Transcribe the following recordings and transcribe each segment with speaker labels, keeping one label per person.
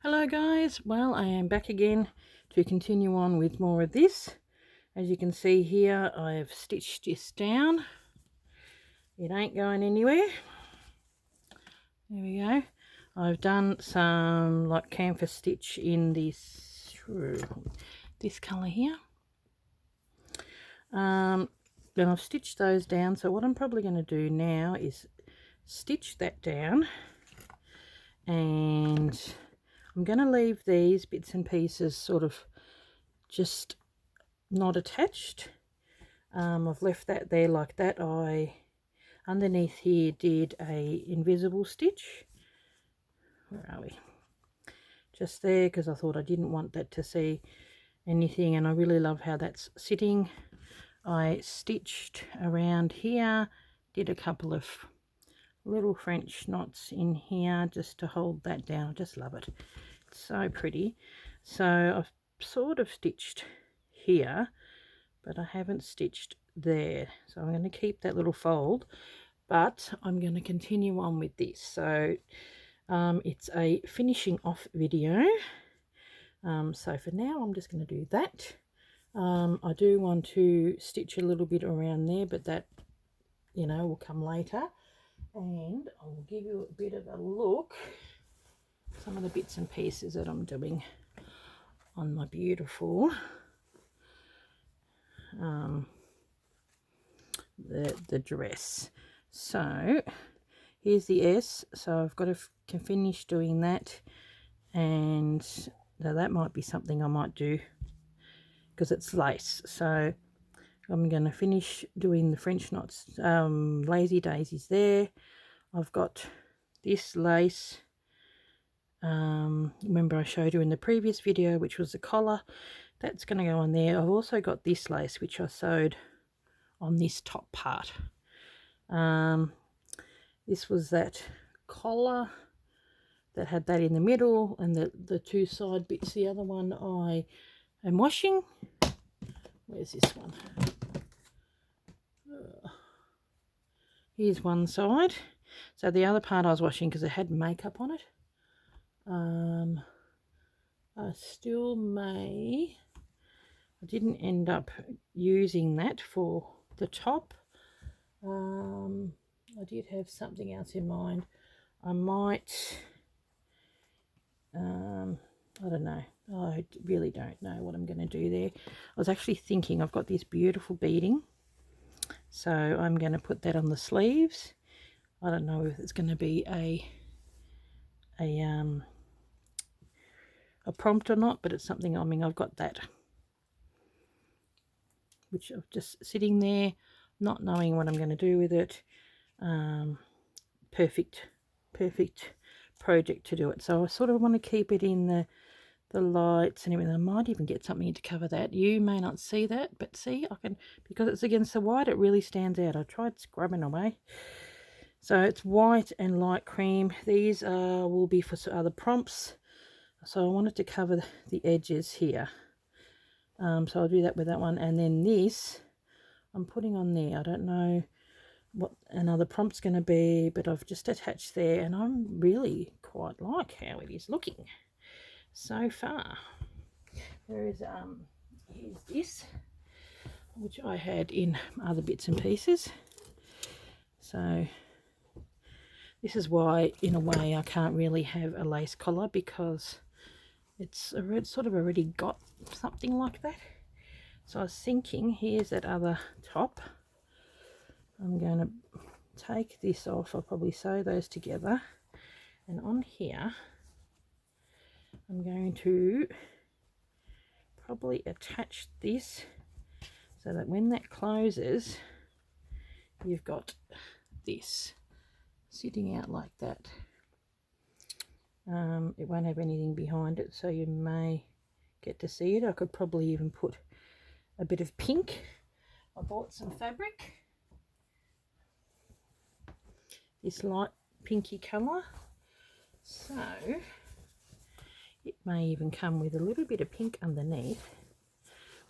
Speaker 1: Hello guys, well I am back again to continue on with more of this. As you can see here, I've stitched this down. It ain't going anywhere. There we go. I've done some like canvas stitch in this colour here. Then I've stitched those down, so what I'm probably going to do now is stitch that down, and I'm going to leave these bits and pieces sort of just not attached. I've left that there like that. I underneath here did a invisible stitch. Where are we? Just there, because I thought I didn't want that to see anything, and I really love how that's sitting. I stitched around here, did a couple of little French knots in here just to hold that down. I just love it. It's so pretty. So I've sort of stitched here, but I haven't stitched there, so I'm going to keep that little fold, but I'm going to continue on with this. So it's a finishing off video. So for now I'm just going to do that. I do want to stitch a little bit around there, but that, you know, will come later, and I will give you a bit of a look some of the bits and pieces that I'm doing on my beautiful the dress. So here's the S, so I've got to finish doing that, and now that might be something I might do because it's lace. So I'm going to finish doing the French knots. Lazy daisies there. I've got this lace, remember I showed you in the previous video, which was the collar. That's going to go on there. I've also got this lace which I sewed on this top part. This was that collar that had that in the middle, and the two side bits. The other one I am washing. Where's this one? Here's one side. So the other part I was washing because it had makeup on it. I still may. I didn't end up using that for the top. I did have something else in mind. I might, I don't know. I really don't know what I'm going to do there. I was actually thinking I've got this beautiful beading, so I'm going to put that on the sleeves. I don't know if it's going to be a prompt or not, but it's something. I mean, I've got that, which I'm just sitting there, not knowing what I'm going to do with it. Perfect project to do it. So I sort of want to keep it in the lights and everything. I might even get something to cover that. You may not see that, but see, I can, because it's against the white, it really stands out. I tried scrubbing away. So it's white and light cream. These will be for other prompts. So I wanted to cover the edges here. So I'll do that with that one. And then this I'm putting on there. I don't know what another prompt's going to be, but I've just attached there, and I'm really quite like how it is looking so far. Here's this, which I had in other bits and pieces. So this is why, in a way, I can't really have a lace collar, because it's sort of already got something like that. So I was thinking, here's that other top. I'm going to take this off. I'll probably sew those together, and on here I'm going to probably attach this so that when that closes, you've got this sitting out like that. It won't have anything behind it, so you may get to see it. I could probably even put a bit of pink. I bought some fabric, this light pinky colour, so it may even come with a little bit of pink underneath.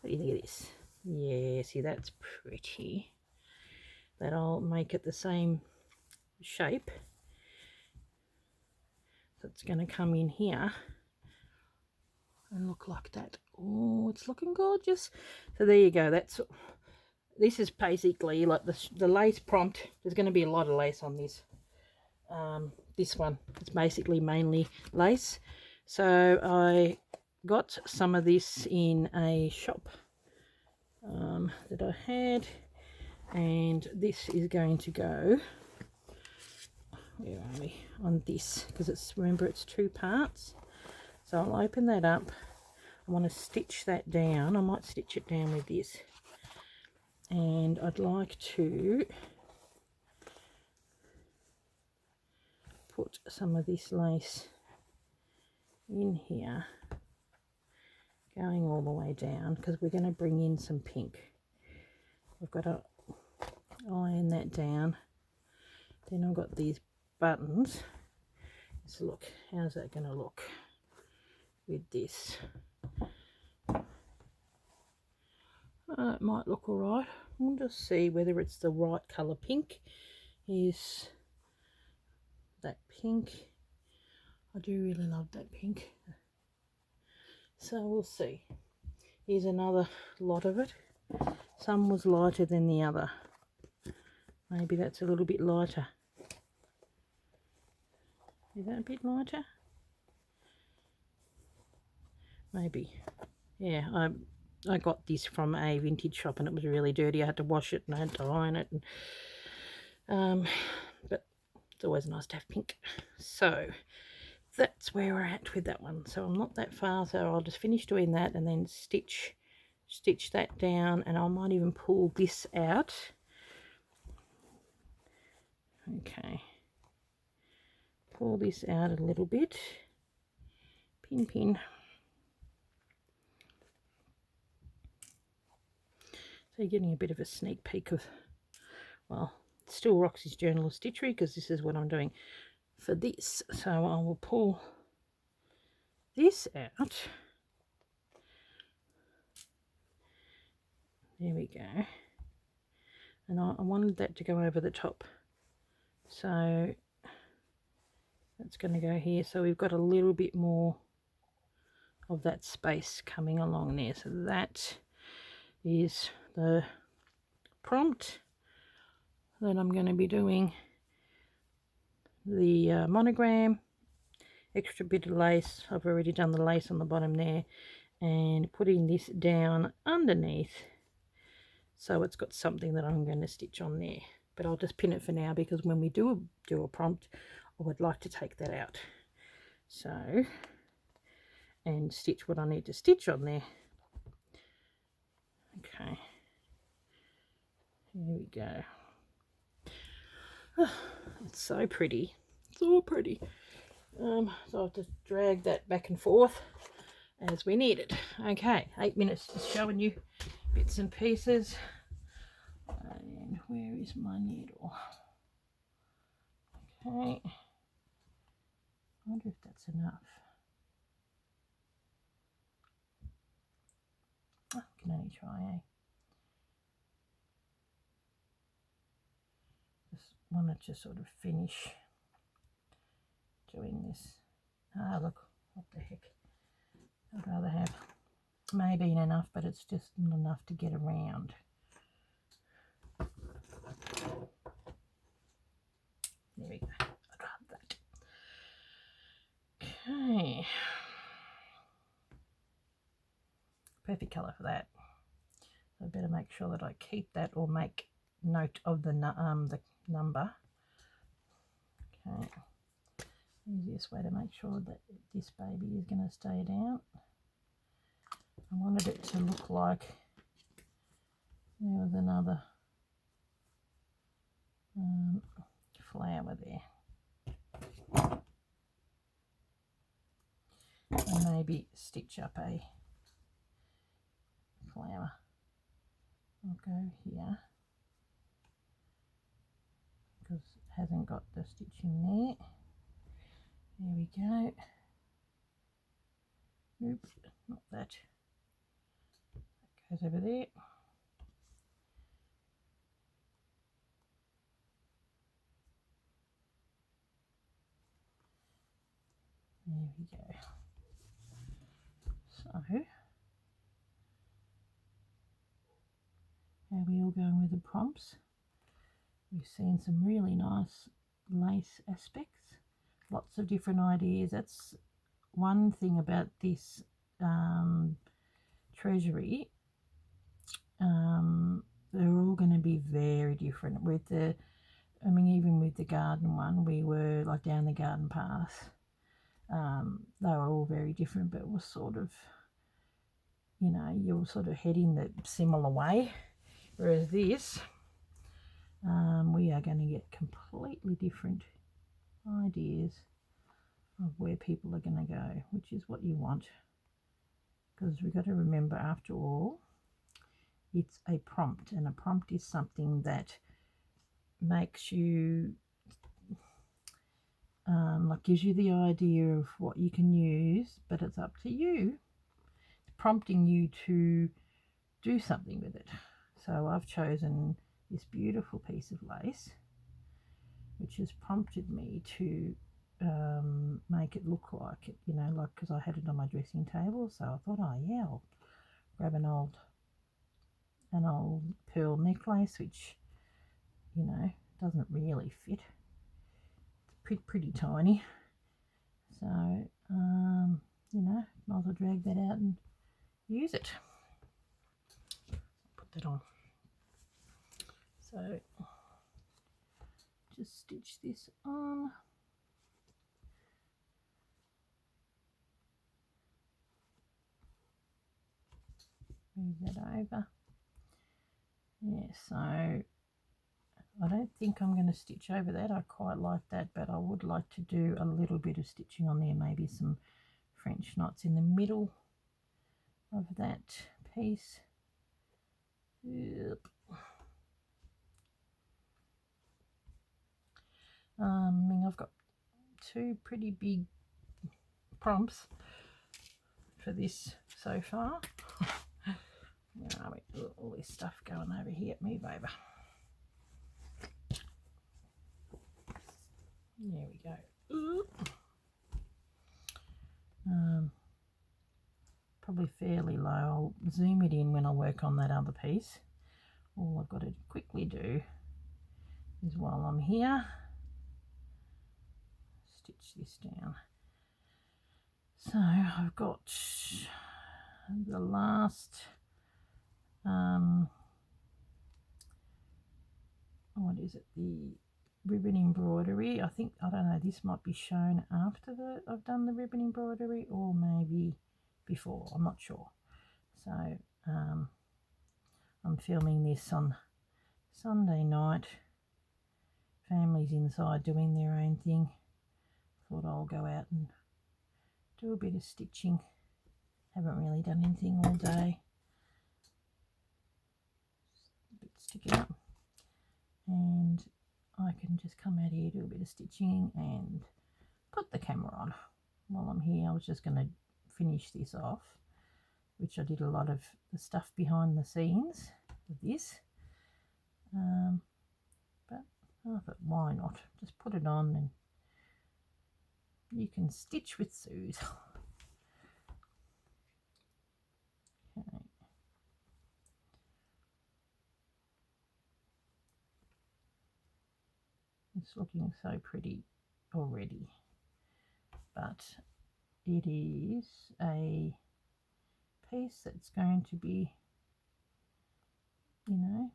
Speaker 1: What do you think of this? Yeah, see, that's pretty. That'll make it the same shape. So it's going to come in here, and look like that. Oh, it's looking gorgeous. So there you go. This is basically like the lace prompt. There's going to be a lot of lace on this. This one, it's basically mainly lace. So I got some of this in a shop that I had, and this is going to go, where are we, on this, because it's, remember, it's 2 parts. So I'll open that up. I want to stitch that down. I might stitch it down with this, and I'd like to put some of this lace in here, going all the way down, because we're going to bring in some pink. I've got to iron that down. Then I've got these buttons. So look, how's that going to look with this? It might look alright. We'll just see whether it's the right colour pink. Is that pink? I do really love that pink. So we'll see. Here's another lot of it. Some was lighter than the other. Maybe that's a little bit lighter. Is that a bit lighter? Maybe. Yeah, I got this from a vintage shop and it was really dirty. I had to wash it and I had to iron it. And, but it's always nice to have pink. So that's where we're at with that one. So I'm not that far, so I'll just finish doing that and then stitch that down, and I might even pull this out. Okay, pull this out a little bit, pin. So you're getting a bit of a sneak peek of, well, still Roxy's Journal of Stitchery, because this is what I'm doing for this. So I will pull this out. There we go. And I wanted that to go over the top. So that's going to go here. So we've got a little bit more of that space coming along there. So that is the prompt. Then I'm going to be doing the monogram, extra bit of lace. I've already done the lace on the bottom there, and putting this down underneath so it's got something that I'm going to stitch on there. But I'll just pin it for now, because when we do a prompt, I would like to take that out. So, and stitch what I need to stitch on there. Okay, here we go. Oh, it's so pretty, so pretty. So I'll just drag that back and forth as we need it. Okay, 8 minutes just showing you bits and pieces. And where is my needle? Okay, I wonder if that's enough. I can only try, eh? Just wanted to sort of finish doing this. Ah, look, what the heck. I'd rather have maybe enough, but it's just not enough to get around. There we go. I'd rather that. Okay. Perfect colour for that. So I better make sure that I keep that, or make note of the number. Okay. Easiest way to make sure that this baby is going to stay down. I wanted it to look like there was another flower there. And maybe stitch up a flower. I'll go here because it hasn't got the stitching there. There we go. Oops, not that. That goes over there. There we go. So the prompts. We've seen some really nice lace aspects, lots of different ideas. That's one thing about this treasury. They're all going to be very different. With the, I mean, even with the garden one, we were like down the garden path. They were all very different, but was sort of, you know, you're sort of heading the similar way. Whereas this, we are going to get completely different ideas of where people are going to go, which is what you want. Because we've got to remember, after all, it's a prompt, and a prompt is something that makes you, like gives you the idea of what you can use, but it's up to you. It's prompting you to do something with it. So I've chosen this beautiful piece of lace, which has prompted me to make it look like it, you know, like, because I had it on my dressing table. So I thought, oh yeah, I'll grab an old pearl necklace, which, you know, doesn't really fit. It's pretty tiny. So, you know, might as well drag that out and use it. Put that on. So, just stitch this on. Move that over. Yeah, so I don't think I'm going to stitch over that. I quite like that, but I would like to do a little bit of stitching on there, maybe some French knots in the middle of that piece. Yep. I mean, I've got two pretty big prompts for this so far. Where are we? All this stuff going over here. Move over. There we go. Probably fairly low. I'll zoom it in when I work on that other piece. All I've got to quickly do is, while I'm here, stitch this down. So I've got the last, what is it, the ribbon embroidery. I think, I don't know, this might be shown after I've done the ribbon embroidery, or maybe before, I'm not sure. So I'm filming this on Sunday night. Family's inside doing their own thing. Thought I'll go out and do a bit of stitching. Haven't really done anything all day. A bit sticking up. And I can just come out here, do a bit of stitching and put the camera on. While I'm here, I was just going to finish this off, which I did a lot of the stuff behind the scenes of this. But I thought, why not? Just put it on and you can stitch with Suze. Okay. It's looking so pretty already, but it is a piece that's going to be, you know,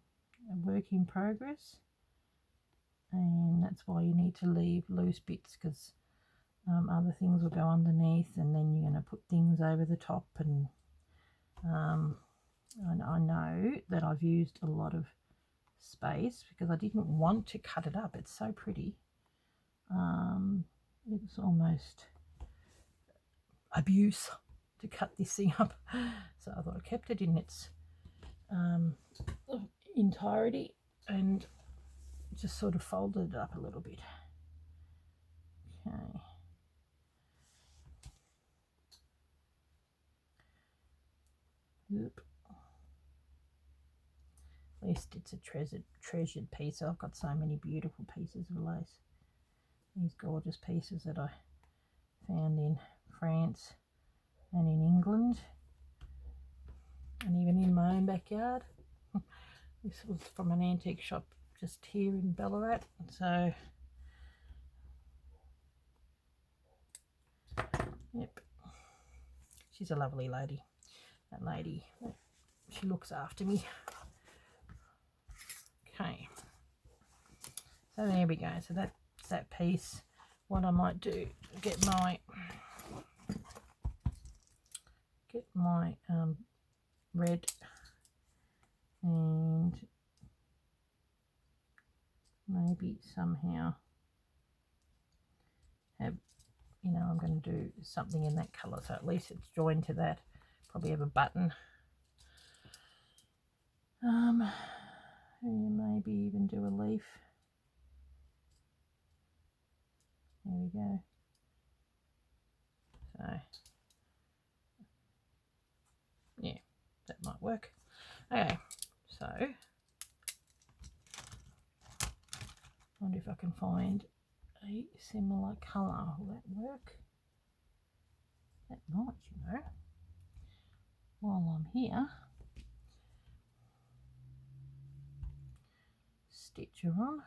Speaker 1: a work in progress, and that's why you need to leave loose bits, because other things will go underneath, and then you're going to put things over the top, and I know that I've used a lot of space because I didn't want to cut it up. It's so pretty. It's almost abuse to cut this thing up, so I thought I kept it in its entirety and just sort of folded it up a little bit. Okay. Oop. At least it's a treasured piece. I've got so many beautiful pieces of lace. These gorgeous pieces that I found in France and in England, and even in my own backyard. This was from an antique shop just here in Ballarat. So, yep. She's a lovely lady. That lady, she looks after me. Okay. So there we go. So that's that piece. What I might do, get my red and maybe somehow have, you know, I'm going to do something in that colour, so at least it's joined to that. Probably have a button. Maybe even do a leaf. There we go. So yeah, that might work. Okay, so wonder if I can find a similar colour. Will that work? That might, you know. While I'm here, stitch her on.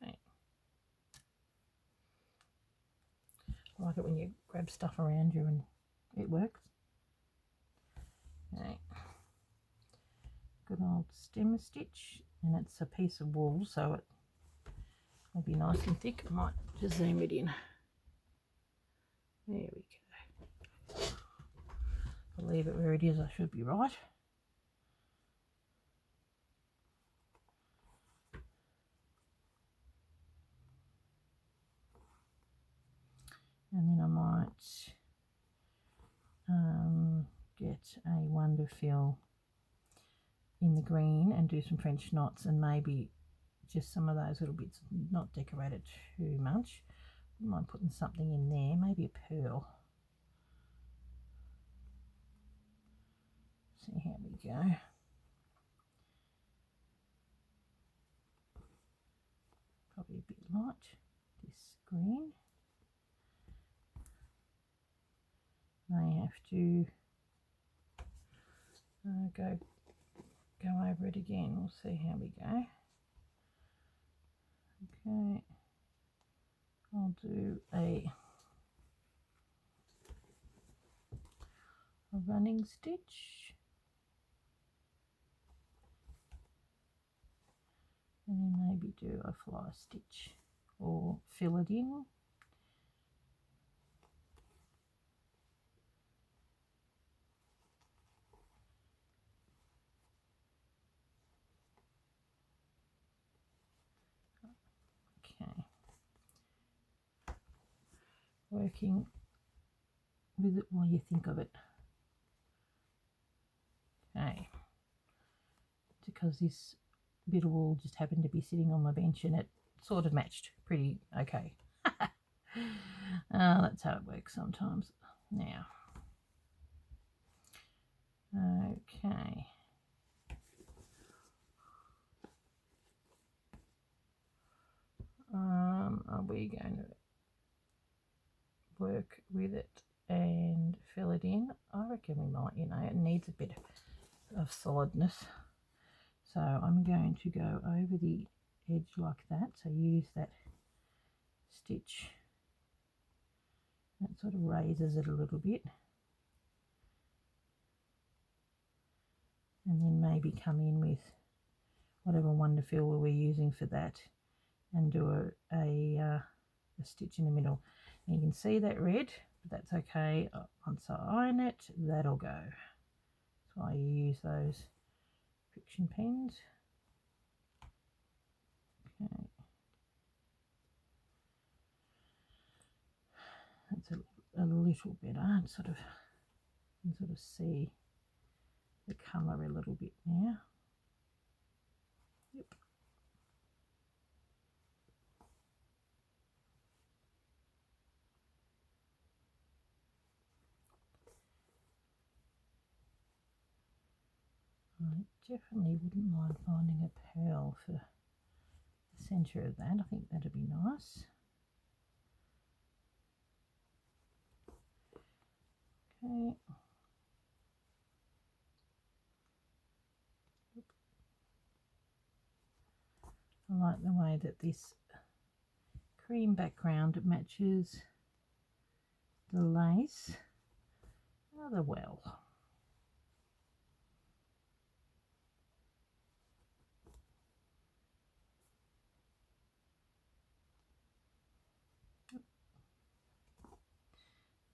Speaker 1: Okay. I like it when you grab stuff around you and it works. Okay. Good old stem stitch, and it's a piece of wool, so it will be nice and thick. I might just zoom it in. There we go. I'll leave it where it is. I should be right. And then I might get a wonder fill in the green and do some French knots, and maybe just some of those little bits, not decorate it too much. I might putting something in there, maybe a pearl. See how we go. Probably a bit light, this green. May have to go over it again. We'll see how we go. Okay, I'll do a running stitch, and then maybe do a fly stitch or fill it in. Okay, working with it while you think of it. Okay, because this bit of wool just happened to be sitting on my bench and it sort of matched pretty okay. That's how it works sometimes. Now, okay. Are we going to work with it and fill it in? I reckon we might, you know, it needs a bit of solidness. So I'm going to go over the edge like that. So use that stitch. That sort of raises it a little bit. And then maybe come in with whatever wonder fill we're using for that and do a stitch in the middle. And you can see that red, but that's okay. Once I iron it, that'll go. That's why you use those friction pens. Okay. That's a little better. Sort of, you can sort of see the colour a little bit now. Yep. I definitely wouldn't mind finding a pearl for the centre of that. I think that'd be nice. Okay. I like the way that this cream background matches the lace rather well.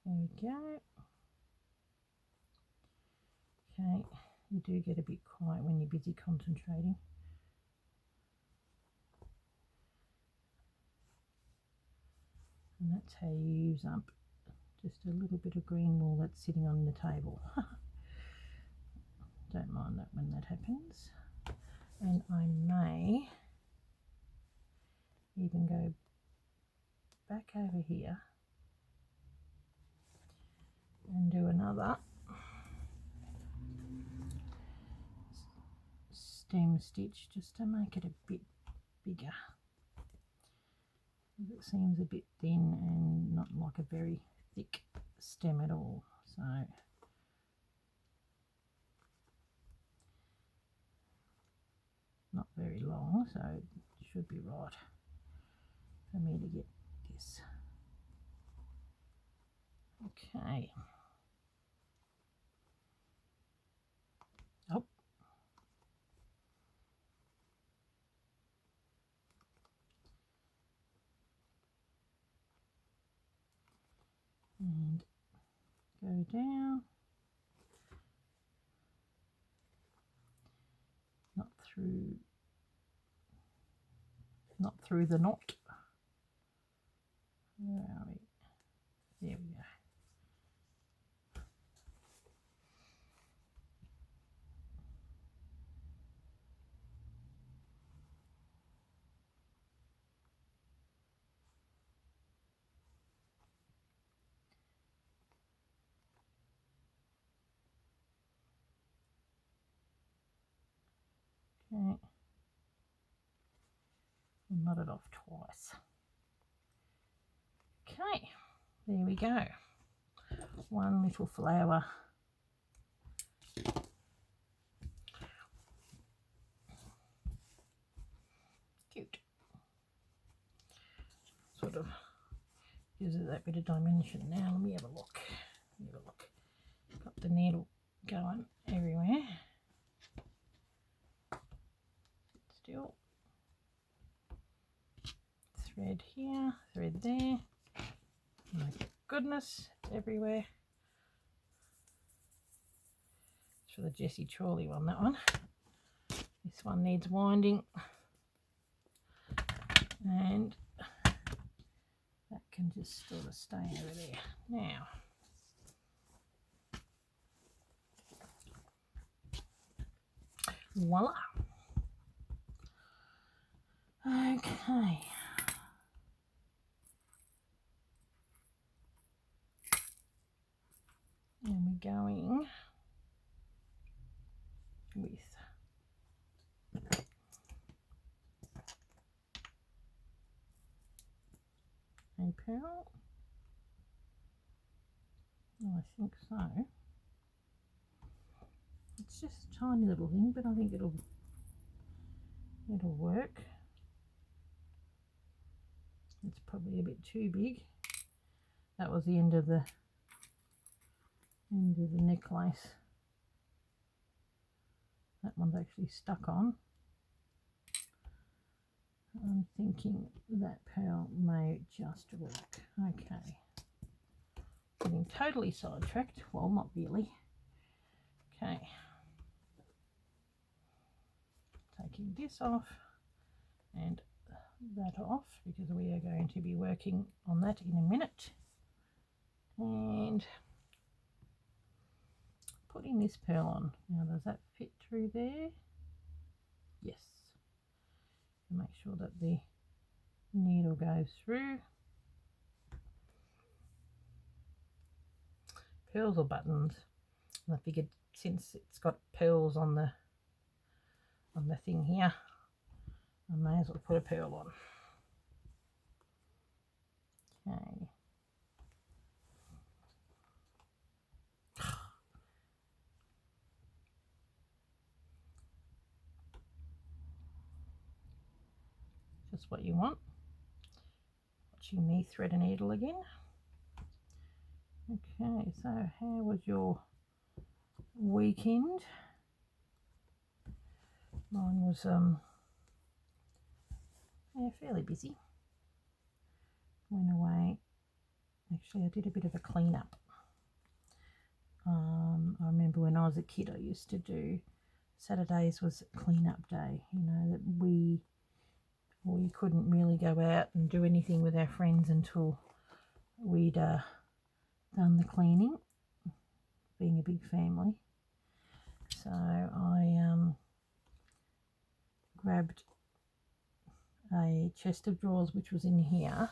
Speaker 1: There we go. Okay, you do get a bit quiet when you're busy concentrating. And that's how you use up just a little bit of green wool that's sitting on the table. Don't mind that when that happens. And I may even go back over here and do another stem stitch just to make it a bit bigger. It seems a bit thin and not like a very thick stem at all, so not very long, so it should be right for me to get this. Okay. Oh. And go down, not through the knot. Where are we? There we go. Okay, knot it off twice. Okay, there we go. One little flower. Cute. Sort of gives it that bit of dimension. Now let me have a look. Got the needle going everywhere. Still. Thread here, thread there. My goodness, it's everywhere. It's for the Jessie Chorley one, that one. This one needs winding. And that can just sort of stay over there. Now, voila. Okay. And we're going with a pearl. Oh, I think so. It's just a tiny little thing, but I think it'll work. It's probably a bit too big. That was the end of the necklace. That one's actually stuck on. I'm thinking that pearl may just work. Okay. Getting totally sidetracked. Well, not really. Okay. Taking this off and that off because we are going to be working on that in a minute. And putting this pearl on. Now, does that fit through there? Yes. Make sure that the needle goes through. Pearls or buttons? And I figured since it's got pearls on the thing here, I may as well put a pearl on. Okay. just what you want. Watching me thread a needle again. Okay, so how was your weekend? Mine was yeah, fairly busy. Went away. Actually, I did a bit of a clean up. I remember when I was a kid, I used to do Saturdays was clean up day. You know, that we couldn't really go out and do anything with our friends until we'd done the cleaning, being a big family. So I grabbed a chest of drawers which was in here.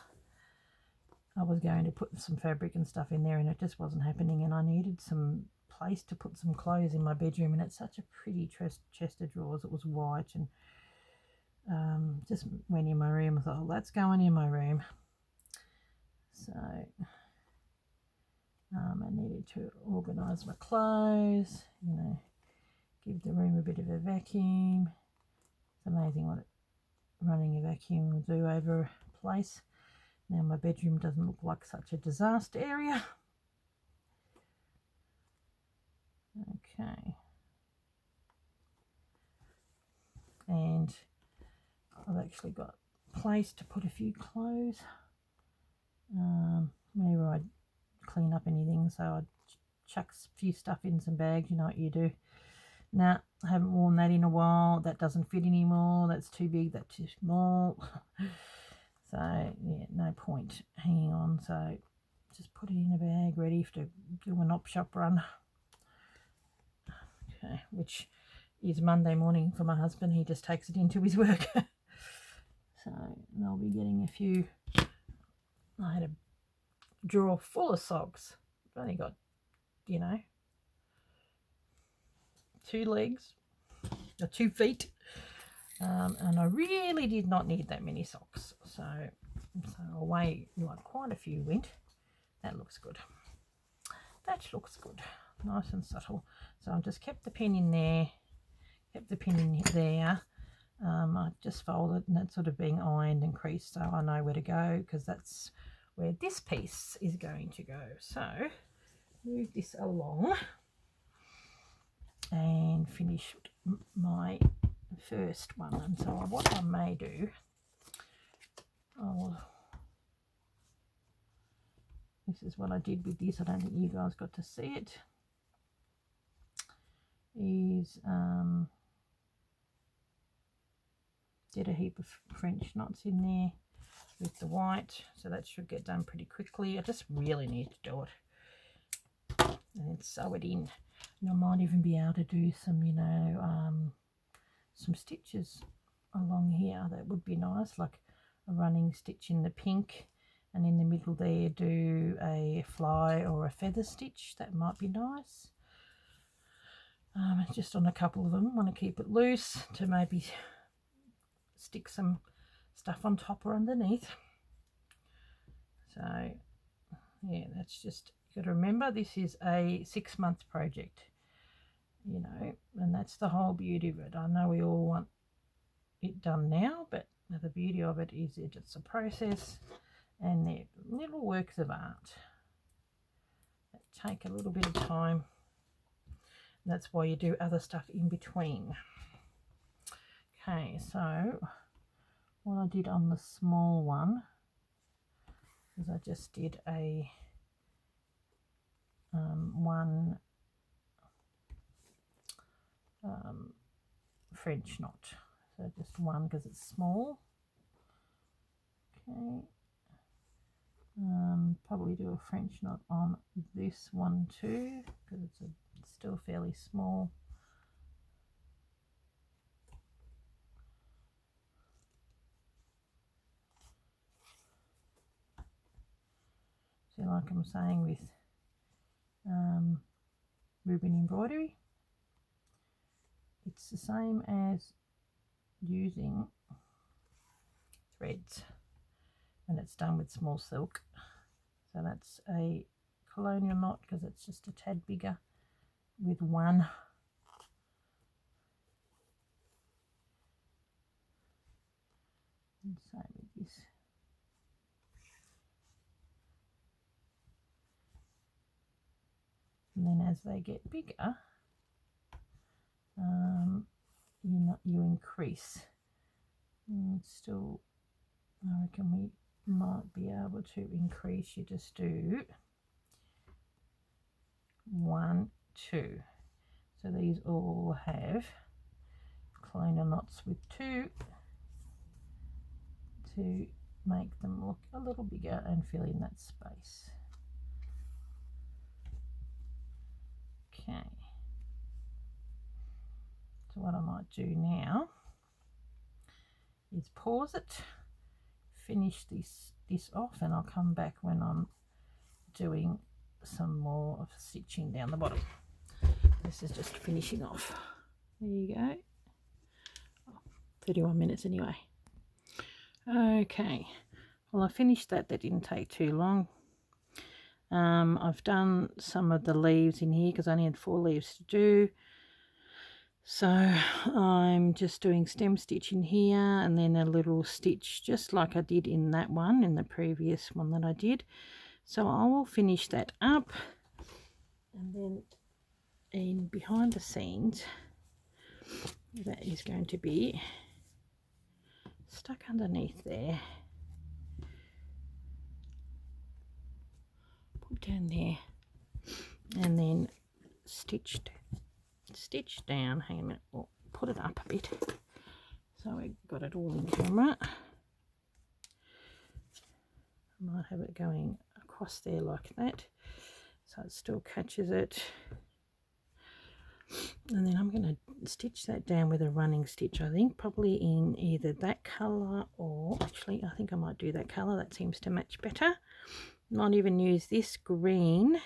Speaker 1: I was going to put some fabric and stuff in there, and it just wasn't happening, and I needed some place to put some clothes in my bedroom, and it's such a pretty chest of drawers. It was white, and just went in my room. I thought, oh, that's going in my room. So I needed to organise my clothes, you know, give the room a bit of a vacuum. It's amazing what running a vacuum will do over a place. Now my bedroom doesn't look like such a disaster area. Okay. And I've actually got a place to put a few clothes. Whenever I clean up anything, so I'd chuck a few stuff in some bags. You know what you do. Nah, I haven't worn that in a while. That doesn't fit anymore. That's too big. That's too small. So yeah, no point hanging on. So just put it in a bag, ready to do an op shop run. Okay, which is Monday morning for my husband. He just takes it into his work. So I'll be getting a few. I had a drawer full of socks. I've only got, you know, 2 legs or 2 feet. And I really did not need that many socks. So away like quite a few went. That looks good. That looks good. Nice and subtle. So I've just kept the pin in there. Kept the pin in there. I just folded, and that's sort of being ironed and creased, so I know where to go, because that's where this piece is going to go. So move this along and finish my first one. And so what I may do, this is what I did with this. I don't think you guys got to see it. Is did a heap of French knots in there with the white, so that should get done pretty quickly. I just really need to do it and then sew it in. And I might even be able to do some, you know, some stitches along here. That would be nice, like a running stitch in the pink, and in the middle there do a fly or a feather stitch. That might be nice. Just on a couple of them. Want to keep it loose to maybe stick some stuff on top or underneath. So yeah, that's just, you got to remember this is a 6-month project, you know, and that's the whole beauty of it. I know we all want it done now, but the beauty of it is it's a process, and they're little works of art that take a little bit of time. And that's why you do other stuff in between. Okay, so what I did on the small one is I just did a one French knot, so just one because it's small. Okay, probably do a French knot on this one too, because it's still fairly small. So like I'm saying with ribbon embroidery, it's the same as using threads, and it's done with small silk. So that's a colonial knot because it's just a tad bigger with one. And same with this. And then as they get bigger, you increase. And still, I reckon we might be able to increase. You just do 1, 2. So these all have clona knots with 2 to make them look a little bigger and fill in that space. Okay. So what I might do now is pause it, finish this off, and I'll come back when I'm doing some more of stitching down the bottom. This is just finishing off. There you go. 31 minutes anyway. Okay, well I finished that. That didn't take too long. I've done some of the leaves in here because I only had 4 leaves to do. So I'm just doing stem stitch in here and then a little stitch just like I did in that one, in the previous one that I did. So I will finish that up, and then in behind the scenes that is going to be stuck underneath there. Put down there and then stitch down. Hang on a minute, we'll put it up a bit so we got it all in camera. I might have it going across there like that so it still catches it, and then I'm going to stitch that down with a running stitch. I think probably in either that colour, or actually I think I might do that colour, that seems to match better. Might even use this green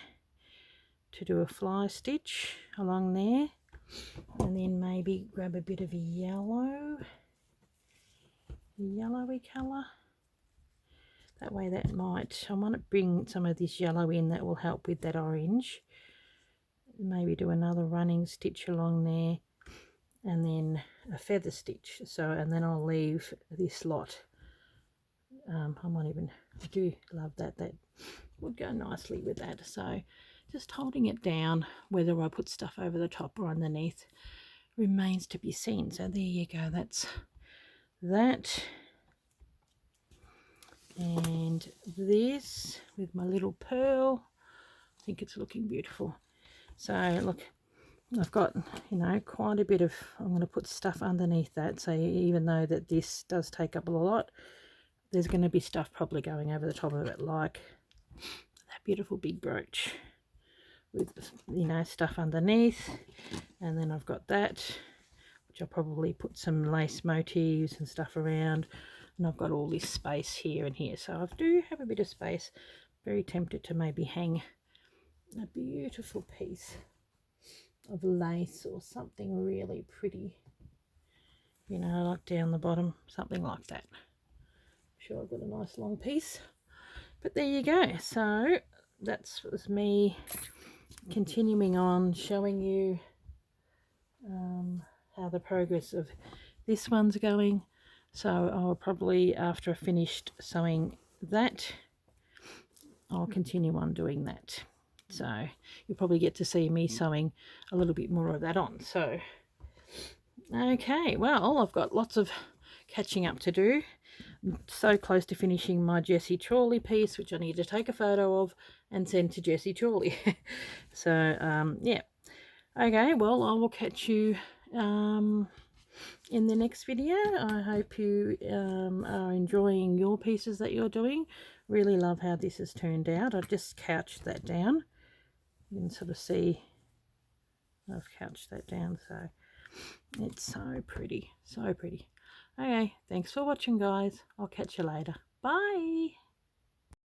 Speaker 1: to do a fly stitch along there, and then maybe grab a bit of a yellowy colour. That way I want to bring some of this yellow in, that will help with that orange. Maybe do another running stitch along there and then a feather stitch. So, and then I'll leave this lot. I do love that. That would go nicely with that. So just holding it down, whether I put stuff over the top or underneath remains to be seen. So there you go, that's that. And this with my little pearl, I think it's looking beautiful. So look, I've got, quite a bit of, I'm going to put stuff underneath that. So even though that this does take up a lot, there's going to be stuff probably going over the top of it, like that beautiful big brooch with, stuff underneath. And then I've got that, which I'll probably put some lace motifs and stuff around. And I've got all this space here and here. So I do have a bit of space. Very tempted to maybe hang a beautiful piece of lace or something really pretty, like down the bottom, something like that. I'm sure I've got a nice long piece. But there you go. So that was me continuing on showing you how the progress of this one's going. So I'll probably, after I finished sewing that, I'll continue on doing that. So you'll probably get to see me sewing a little bit more of that on. So okay, well, I've got lots of catching up to do. I'm so close to finishing my Jessie Chorley piece, which I need to take a photo of and send to Jessie Chorley. So yeah, okay, well, I will catch you in the next video. I hope you are enjoying your pieces that you're doing. Really love how this has turned out. I've just couched that down. You can sort of see I've couched that down, so it's so pretty, so pretty. Okay, thanks for watching, guys. I'll catch you later. Bye.